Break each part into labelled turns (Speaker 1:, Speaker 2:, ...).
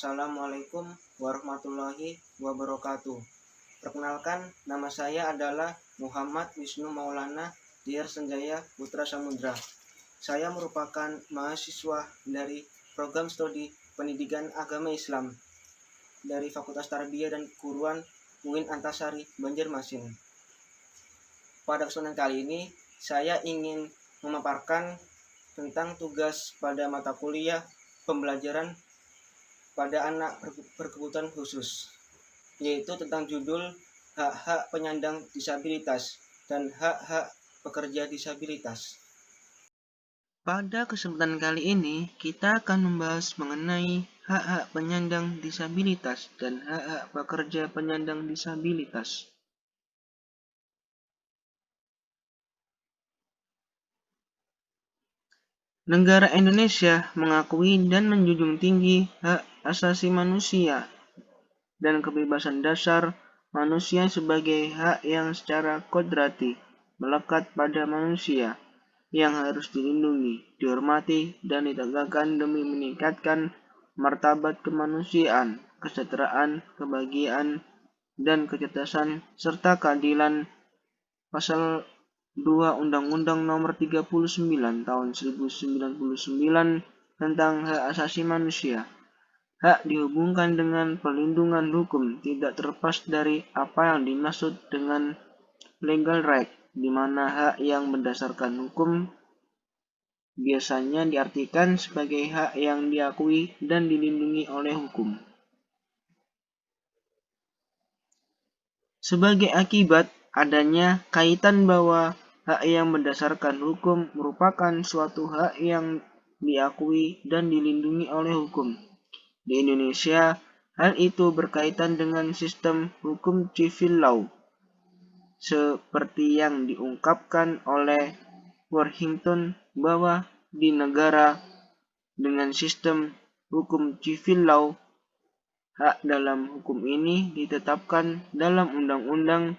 Speaker 1: Assalamualaikum warahmatullahi wabarakatuh. Perkenalkan, nama saya adalah Muhammad Wisnu Maulana Diar Senjaya Putra Samudra. Saya merupakan mahasiswa dari program studi Pendidikan Agama Islam dari Fakultas Tarbiyah dan Keguruan UIN Antasari, Banjarmasin. Pada kesempatan kali ini, saya ingin memaparkan tentang tugas pada mata kuliah pembelajaran pada anak berkebutuhan khusus, yaitu tentang judul hak-hak penyandang disabilitas dan hak-hak pekerja disabilitas. Pada kesempatan kali ini, kita akan membahas mengenai hak-hak penyandang disabilitas dan hak-hak pekerja penyandang disabilitas. Negara Indonesia mengakui dan menjunjung tinggi hak asasi manusia dan kebebasan dasar manusia sebagai hak yang secara kodrati melekat pada manusia, yang harus dilindungi, dihormati, dan ditegakkan demi meningkatkan martabat kemanusiaan, kesejahteraan, kebahagiaan, dan kecerdasan, serta keadilan. Pasal 2 Undang-Undang Nomor 39 Tahun 1999 tentang Hak Asasi Manusia. Hak dihubungkan dengan perlindungan hukum tidak terlepas dari apa yang dimaksud dengan legal right, di mana hak yang berdasarkan hukum biasanya diartikan sebagai hak yang diakui dan dilindungi oleh hukum. Sebagai akibat adanya kaitan bahwa hak yang berdasarkan hukum merupakan suatu hak yang diakui dan dilindungi oleh hukum. Di Indonesia, hal itu berkaitan dengan sistem hukum civil law, seperti yang diungkapkan oleh Worthington bahwa di negara dengan sistem hukum civil law, hak dalam hukum ini ditetapkan dalam undang-undang.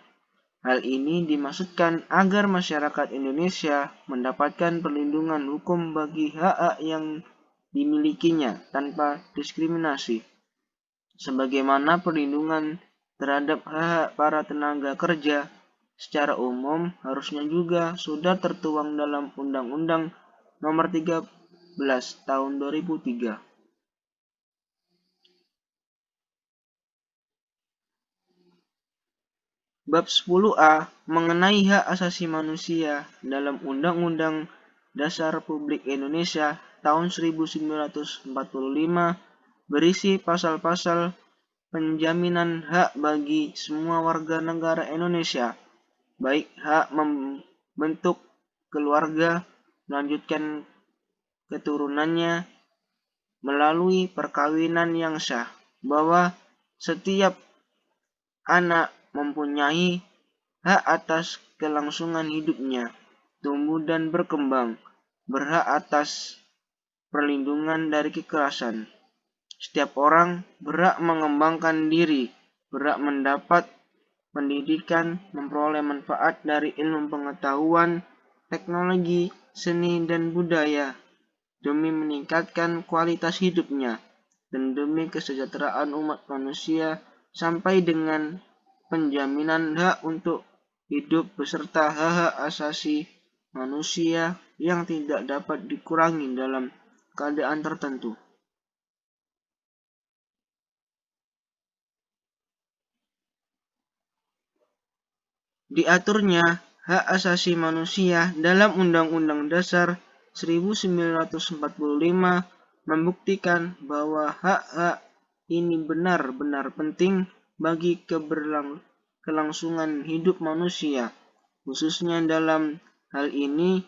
Speaker 1: Hal ini dimaksudkan agar masyarakat Indonesia mendapatkan perlindungan hukum bagi hak-hak yang dimilikinya tanpa diskriminasi, sebagaimana perlindungan terhadap hak para tenaga kerja secara umum harusnya juga sudah tertuang dalam Undang-Undang Nomor 13 Tahun 2003. Bab 10A mengenai hak asasi manusia dalam Undang-Undang Dasar Republik Indonesia tahun 1945 berisi pasal-pasal penjaminan hak bagi semua warga negara Indonesia, baik hak membentuk keluarga, melanjutkan keturunannya melalui perkawinan yang sah, bahwa setiap anak mempunyai hak atas kelangsungan hidupnya, tumbuh dan berkembang, berhak atas perlindungan dari kekerasan. Setiap orang berhak mengembangkan diri, berhak mendapat pendidikan, memperoleh manfaat dari ilmu pengetahuan, teknologi, seni, dan budaya, demi meningkatkan kualitas hidupnya, dan demi kesejahteraan umat manusia, sampai dengan penjaminan hak untuk hidup beserta hak-hak asasi manusia yang tidak dapat dikurangi dalam keadaan tertentu. Diaturnya hak asasi manusia dalam Undang-Undang Dasar 1945 membuktikan bahwa hak-hak ini benar-benar penting bagi kelangsungan hidup manusia, khususnya dalam hal ini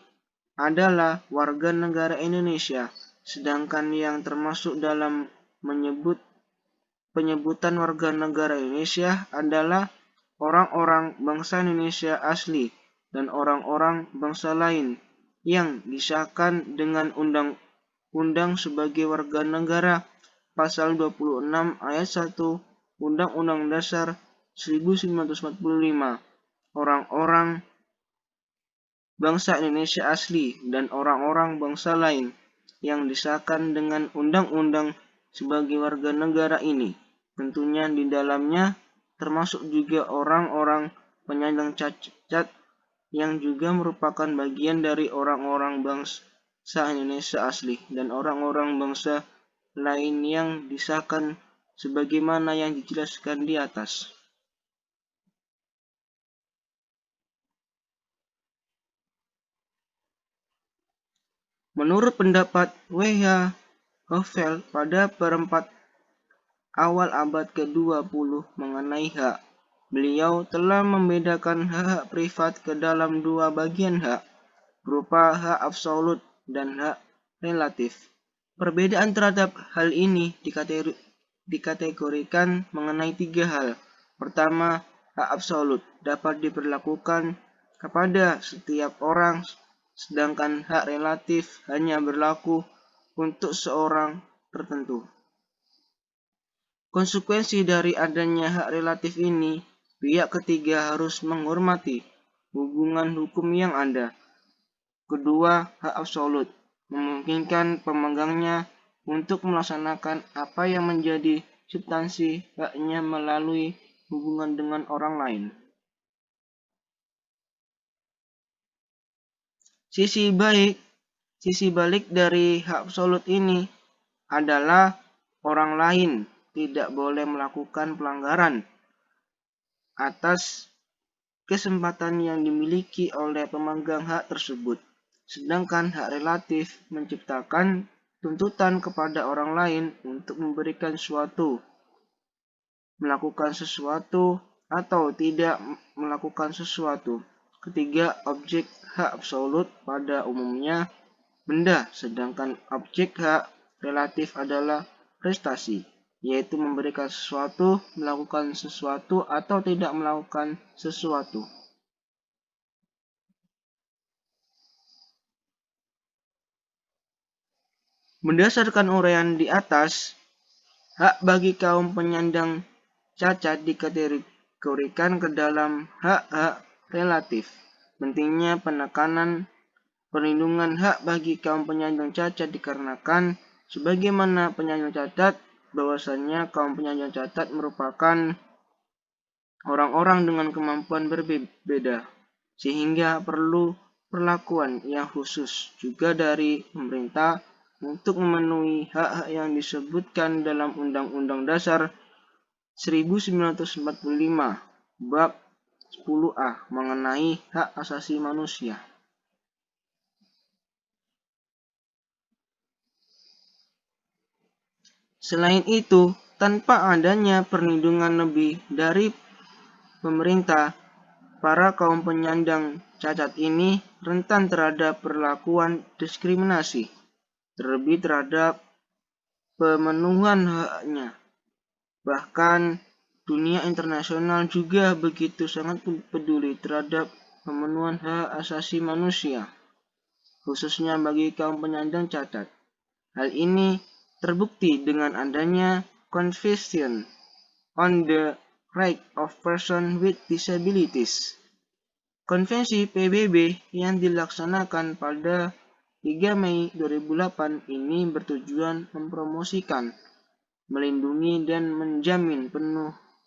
Speaker 1: adalah warga negara Indonesia, sedangkan yang termasuk dalam penyebutan warga negara Indonesia adalah orang-orang bangsa Indonesia asli dan orang-orang bangsa lain yang disahkan dengan undang-undang sebagai warga negara. Pasal 26 ayat 1 Undang-Undang Dasar 1945. Orang-orang bangsa Indonesia asli dan orang-orang bangsa lain yang disahkan dengan undang-undang sebagai warga negara ini. Tentunya di dalamnya termasuk juga orang-orang penyandang cacat yang juga merupakan bagian dari orang-orang bangsa Indonesia asli dan orang-orang bangsa lain yang disahkan sebagaimana yang dijelaskan di atas. Menurut pendapat W.H. Hoffel pada perempat awal abad ke-20 mengenai hak, beliau telah membedakan hak privat ke dalam dua bagian hak, berupa hak absolut dan hak relatif. Perbedaan terhadap hal ini dikategorikan mengenai tiga hal. Pertama, hak absolut dapat diberlakukan kepada setiap orang, sedangkan hak relatif hanya berlaku untuk seorang tertentu. Konsekuensi dari adanya hak relatif ini, pihak ketiga harus menghormati hubungan hukum yang ada. Kedua, hak absolut memungkinkan pemegangnya untuk melaksanakan apa yang menjadi substansi haknya melalui hubungan dengan orang lain. Sisi balik dari hak absolut ini adalah orang lain tidak boleh melakukan pelanggaran atas kesempatan yang dimiliki oleh pemegang hak tersebut. Sedangkan hak relatif menciptakan tuntutan kepada orang lain untuk memberikan sesuatu, melakukan sesuatu, atau tidak melakukan sesuatu. Ketiga, objek hak absolut pada umumnya benda, sedangkan objek hak relatif adalah prestasi, yaitu memberikan sesuatu, melakukan sesuatu, atau tidak melakukan sesuatu. Berdasarkan uraian di atas, hak bagi kaum penyandang cacat dikategorikan ke dalam hak-hak relatif. Pentingnya penekanan perlindungan hak bagi kaum penyandang cacat dikarenakan sebagaimana penyandang cacat, bahwasanya kaum penyandang cacat merupakan orang-orang dengan kemampuan berbeda, sehingga perlu perlakuan yang khusus juga dari pemerintah untuk memenuhi hak-hak yang disebutkan dalam Undang-Undang Dasar 1945 bab 10A mengenai hak asasi manusia. Selain itu, tanpa adanya perlindungan lebih dari pemerintah, para kaum penyandang cacat ini rentan terhadap perlakuan diskriminasi, terlebih terhadap pemenuhan haknya. Bahkan dunia internasional juga begitu sangat peduli terhadap pemenuhan hak asasi manusia, khususnya bagi kaum penyandang cacat. Hal ini terbukti dengan adanya Convention on the Rights of Persons with Disabilities. Konvensi PBB yang dilaksanakan pada 3 Mei 2008 ini bertujuan mempromosikan, melindungi, dan menjamin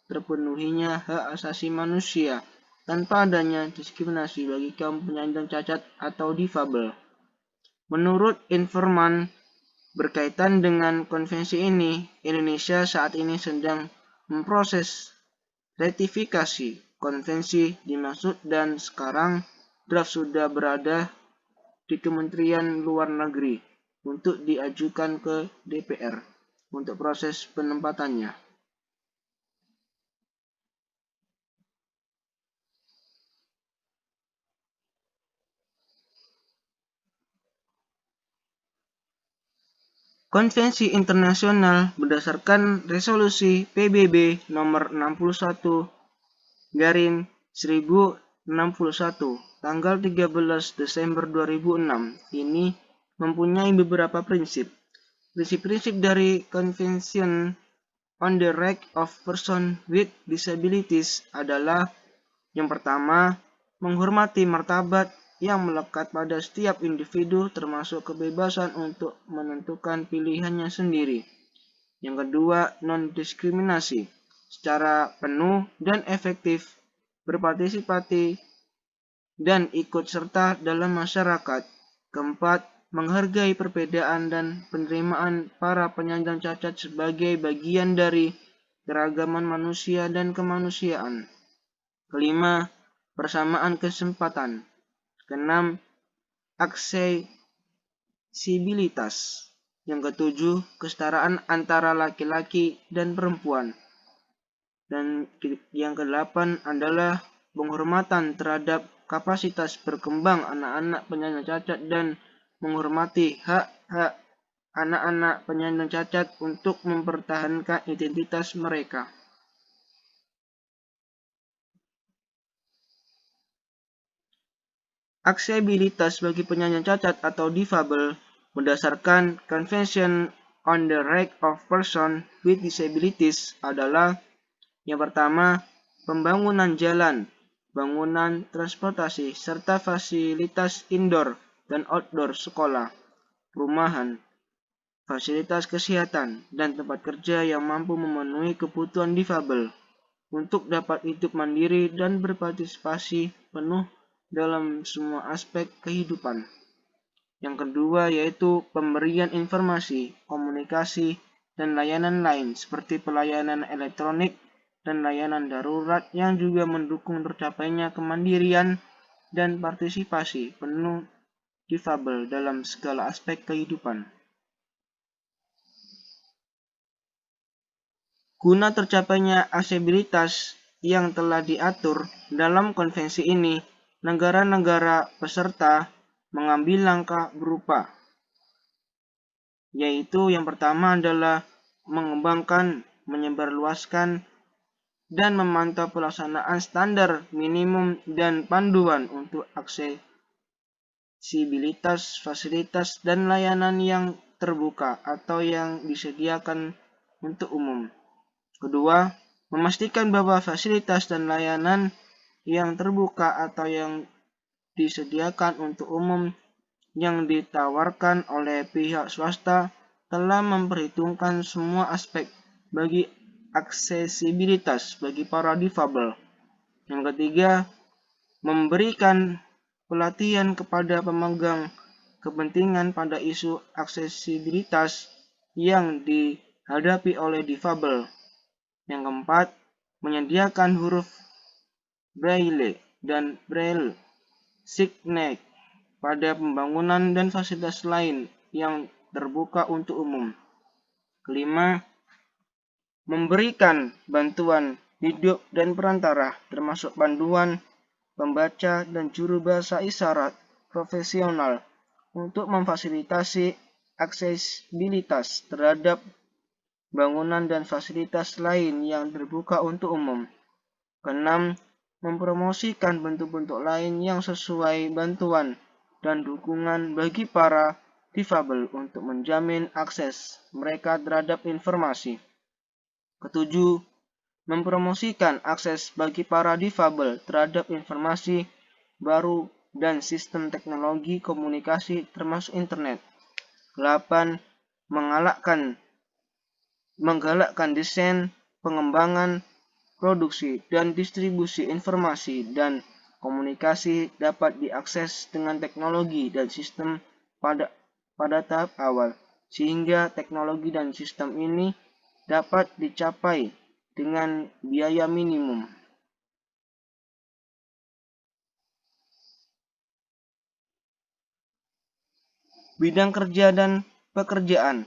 Speaker 1: terpenuhinya hak asasi manusia tanpa adanya diskriminasi bagi kaum penyandang cacat atau difabel. Menurut informan berkaitan dengan konvensi ini, Indonesia saat ini sedang memproses ratifikasi konvensi dimaksud dan sekarang draft sudah berada di Kementerian Luar Negeri untuk diajukan ke DPR untuk proses penempatannya. Konvensi internasional berdasarkan resolusi PBB nomor 61 garing 1061 tanggal 13 Desember 2006 ini mempunyai beberapa prinsip. Prinsip-prinsip dari Convention on the Rights of Persons with Disabilities adalah: yang pertama, menghormati martabat yang melekat pada setiap individu termasuk kebebasan untuk menentukan pilihannya sendiri. Yang kedua, non-diskriminasi, secara penuh dan efektif berpartisipasi dan ikut serta dalam masyarakat. Keempat, menghargai perbedaan dan penerimaan para penyandang cacat sebagai bagian dari keragaman manusia dan kemanusiaan. Kelima, persamaan kesempatan. Keenam, aksesibilitas. Yang ketujuh, kesetaraan antara laki-laki dan perempuan. Dan yang kedelapan adalah penghormatan terhadap kapasitas berkembang anak-anak penyandang cacat dan menghormati hak-hak anak-anak penyandang cacat untuk mempertahankan identitas mereka. Aksesibilitas bagi penyandang cacat atau difabel berdasarkan Convention on the Rights of Persons with Disabilities adalah yang pertama, pembangunan jalan, bangunan transportasi, serta fasilitas indoor dan outdoor sekolah, perumahan, fasilitas kesehatan, dan tempat kerja yang mampu memenuhi kebutuhan difabel untuk dapat hidup mandiri dan berpartisipasi penuh dalam semua aspek kehidupan. Yang kedua yaitu pemberian informasi, komunikasi, dan layanan lain seperti pelayanan elektronik dan layanan darurat yang juga mendukung tercapainya kemandirian dan partisipasi penuh difabel dalam segala aspek kehidupan. Guna tercapainya aksesibilitas yang telah diatur dalam konvensi ini, negara-negara peserta mengambil langkah berupa, yaitu yang pertama adalah mengembangkan, menyebarluaskan, dan memantau pelaksanaan standar minimum dan panduan untuk aksesibilitas fasilitas dan layanan yang terbuka atau yang disediakan untuk umum. Kedua, memastikan bahwa fasilitas dan layanan yang terbuka atau yang disediakan untuk umum yang ditawarkan oleh pihak swasta telah memperhitungkan semua aspek bagi aksesibilitas bagi para difabel. Yang ketiga, memberikan pelatihan kepada pemegang kepentingan pada isu aksesibilitas yang dihadapi oleh difabel. Yang keempat, menyediakan huruf Braille dan Braille signet pada pembangunan dan fasilitas lain yang terbuka untuk umum. Kelima, memberikan bantuan hidup dan perantara termasuk panduan, pembaca, dan juru bahasa isyarat profesional untuk memfasilitasi aksesibilitas terhadap bangunan dan fasilitas lain yang terbuka untuk umum. Keenam, mempromosikan bentuk-bentuk lain yang sesuai bantuan dan dukungan bagi para difabel untuk menjamin akses mereka terhadap informasi. Ketujuh, mempromosikan akses bagi para difabel terhadap informasi baru dan sistem teknologi komunikasi termasuk internet. 8. Menggalakkan desain, pengembangan, produksi, dan distribusi informasi dan komunikasi dapat diakses dengan teknologi dan sistem pada tahap awal, sehingga teknologi dan sistem ini dapat dicapai dengan biaya minimum. Bidang kerja dan pekerjaan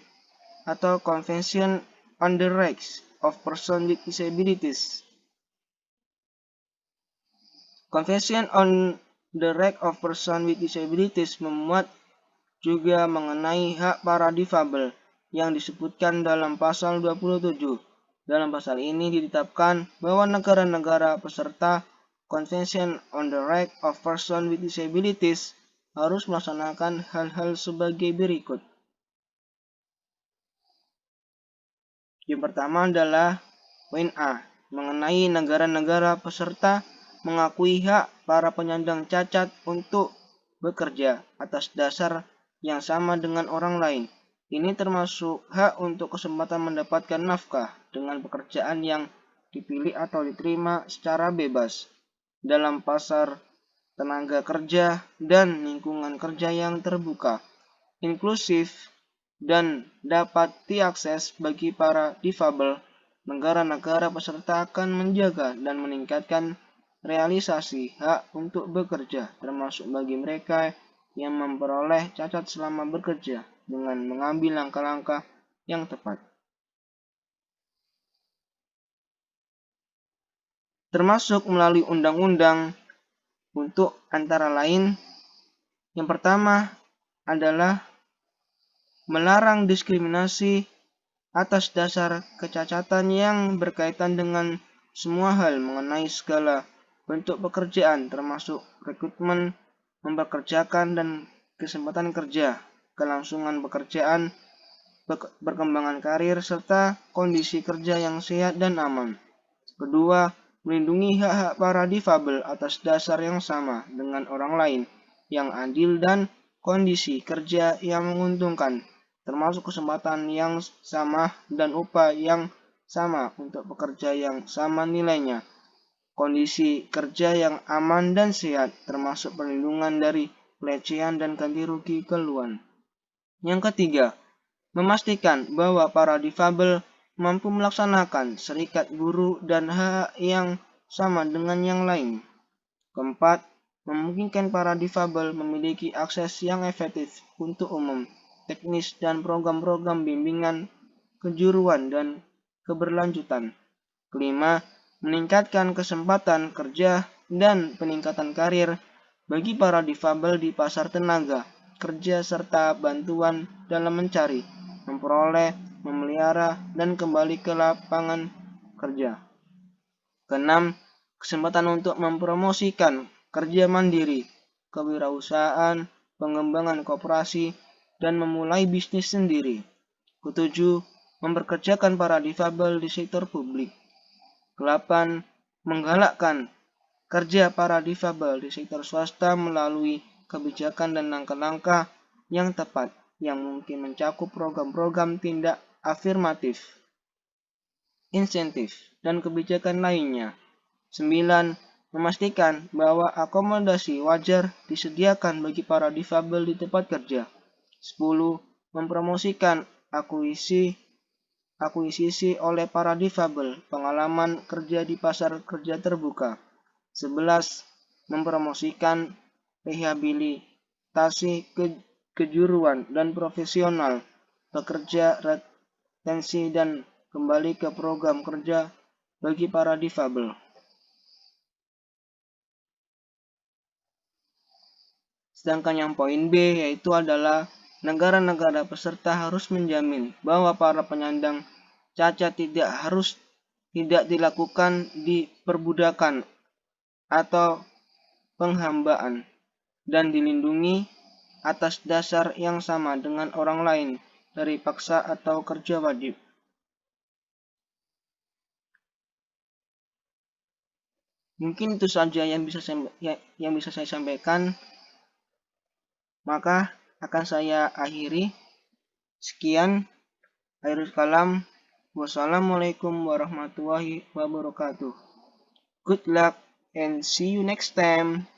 Speaker 1: atau Convention on the Rights of Persons with Disabilities. Convention on the Rights of Persons with Disabilities memuat juga mengenai hak para difabel yang disebutkan dalam pasal 27. Dalam pasal ini ditetapkan bahwa negara-negara peserta Convention on the Rights of Persons with Disabilities harus melaksanakan hal-hal sebagai berikut. Yang pertama adalah poin A, mengenai negara-negara peserta mengakui hak para penyandang cacat untuk bekerja atas dasar yang sama dengan orang lain, Ini termasuk hak untuk kesempatan mendapatkan nafkah dengan pekerjaan yang dipilih atau diterima secara bebas dalam pasar tenaga kerja dan lingkungan kerja yang terbuka, inklusif, dan dapat diakses bagi para difabel. Negara-negara peserta akan menjaga dan meningkatkan realisasi hak untuk bekerja, termasuk bagi mereka yang memperoleh cacat selama bekerja, dengan mengambil langkah-langkah yang tepat. Termasuk melalui undang-undang untuk antara lain, yang pertama adalah melarang diskriminasi atas dasar kecacatan yang berkaitan dengan semua hal mengenai segala bentuk pekerjaan, termasuk rekrutmen, mempekerjakan, dan kesempatan kerja, kelangsungan pekerjaan, perkembangan karir, serta kondisi kerja yang sehat dan aman. Kedua, melindungi hak-hak para difabel atas dasar yang sama dengan orang lain, yang adil dan kondisi kerja yang menguntungkan, termasuk kesempatan yang sama dan upah yang sama untuk pekerja yang sama nilainya, kondisi kerja yang aman dan sehat, termasuk perlindungan dari pelecehan dan ganti rugi keluhan. Yang ketiga, memastikan bahwa para difabel mampu melaksanakan serikat buruh dan hak yang sama dengan yang lain. Keempat, memungkinkan para difabel memiliki akses yang efektif untuk umum, teknis, dan program-program bimbingan, kejuruan, dan keberlanjutan. Kelima, meningkatkan kesempatan kerja dan peningkatan karir bagi para difabel di pasar tenaga kerja serta bantuan dalam mencari, memperoleh, memelihara, dan kembali ke lapangan kerja. Keenam, kesempatan untuk mempromosikan kerja mandiri, kewirausahaan, pengembangan koperasi, dan memulai bisnis sendiri. Ketujuh, memperkerjakan para difabel di sektor publik. Kedelapan, menggalakkan kerja para difabel di sektor swasta melalui kebijakan dan langkah-langkah yang tepat yang mungkin mencakup program-program tindak afirmatif, insentif, dan kebijakan lainnya. 9. Memastikan bahwa akomodasi wajar disediakan bagi para difabel di tempat kerja. 10. Mempromosikan akuisisi oleh para difabel pengalaman kerja di pasar kerja terbuka. 11. Mempromosikan rehabilitasi kejuruan dan profesional pekerja, retensi, dan kembali ke program kerja bagi para difabel. Sedangkan yang poin B yaitu adalah negara-negara peserta harus menjamin bahwa para penyandang cacat tidak dilakukan di perbudakan atau penghambaan dan dilindungi atas dasar yang sama dengan orang lain dari paksa atau kerja wajib. Mungkin itu saja yang bisa saya sampaikan. Maka akan saya akhiri. Sekian, akhirul kalam. Wassalamualaikum warahmatullahi wabarakatuh. Good luck and see you next time.